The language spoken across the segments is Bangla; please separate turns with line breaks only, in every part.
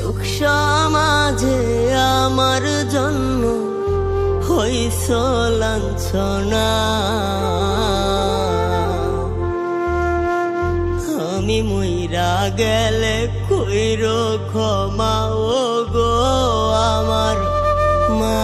লোক সমাজে আমার জন্য হইছ লাঞ্ছনা, আমি মইরা গেলে কইরো ক্ষমা ও গো আমার মা।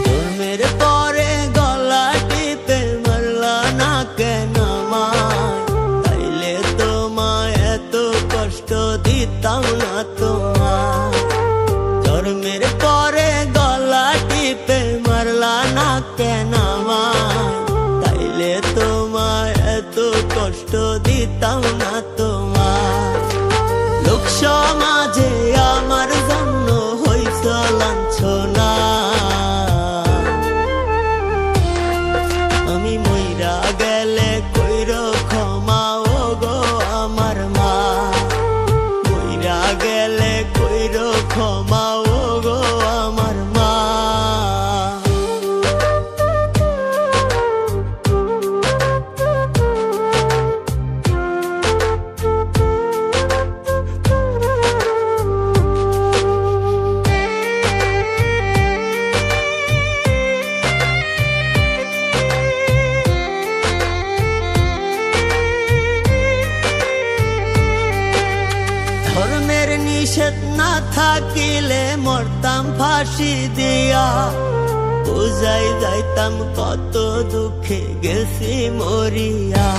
জন্মের পরে গলা টিপে মারলা না কেন আমায়, তাইলে তোমায় এত কষ্ট দিতাম না তোমার। জন্মের পরে গলা টিপে মারলা না কেন আমায়, তাইলে তোমায় এত কষ্ট দিতাম না তোমার। লোক সমাজে আমার জন্য হইছ লাঞ্ছনা, আমি মইরা গেলে কইরো ক্ষমা ও গো আমার মা। মইরা গেলে কইরো ক্ষমা ও গো আমার মা। ধর্মের নিষেধ না থাকিলে মরতাম ফাঁসি দিয়া, বুঝাই যাইতাম কত দুঃখে গেছি মরিয়া।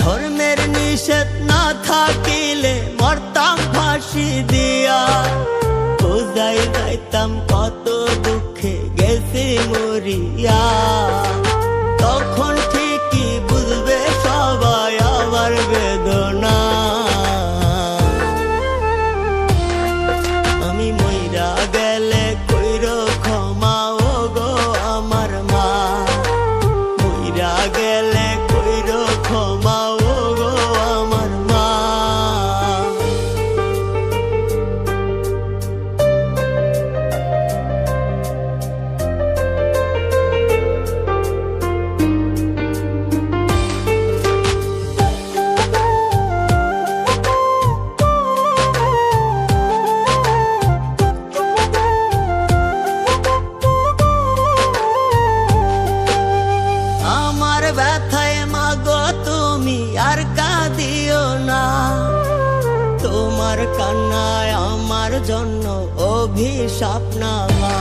ধর্মের নিষেধ না থাকিলে মরতাম ফাঁসি দিয়া, বুঝাই যাইতাম কত দুঃখে গেছি মরিয়া। তখন ঠিকই বুঝবে সবাই আমার বেদনা, আমি মইরা গেলে কইরো ক্ষমা ও গো আমার মা। মইরা গেলে কইরো ক্ষমা ও গো আমার মা। আমার ব্যথায় মাগো তুমি আর কাঁদিও না, তোমার কান্নায় আমার জন্য অভিশাপ না মা।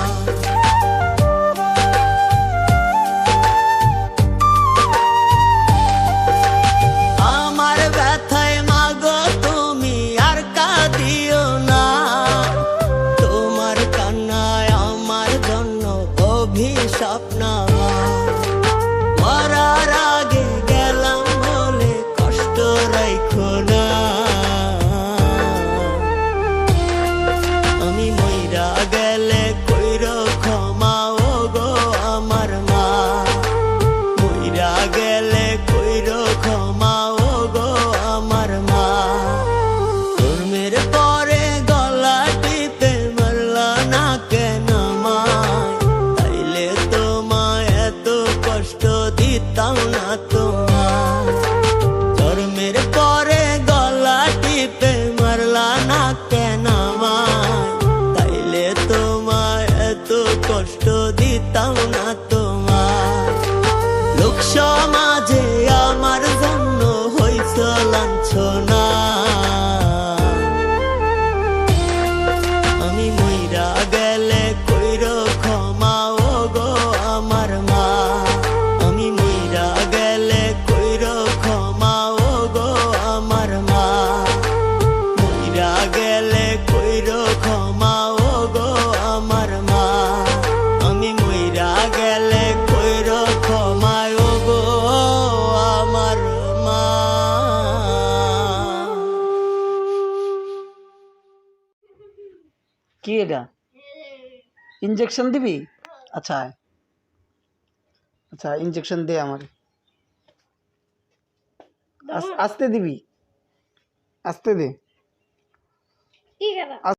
আমার ব্যথায় মাগো তুমি আর কাঁদিও না, তোমার কান্নায় আমার জন্য অভিশাপ না মা। মরার আগে গেলাম বলে কষ্ট রাইখো না, আমি মইরা গেলে কইরো ক্ষমা ও গো আমার মা। মইরা গেলে কইরো ক্ষমা ও গো আমার মা। ধর্মের পরে গলা টিপে মারলা না কেন আমায়, তাইলে তোমায় এত কষ্ট দিতাম না তোমার। জন্মের পরে গলা টিপে মারলা না কেন আমায়, তাইলে তোমায় এত কষ্ট দিতাম না তোমার। লোক সমাজে আমার জন্য হইছ লাঞ্ছনা, আমি মইরা গেলে কইরো ক্ষমা ও গো আমার মা। আমি মইরা গেলে কইরো ক্ষমা ও গো আমার মা। মইরা গেলে কইরো ক্ষমা ও গো আমার মা। আমি মইরা গেলে কইরো ক্ষমা ও গো আমার মা।
কি এটা ইনজেকশন দিবি? আচ্ছা আচ্ছা ইনজেকশন দে আমার। আস্তে দিবি, আস্তে দে।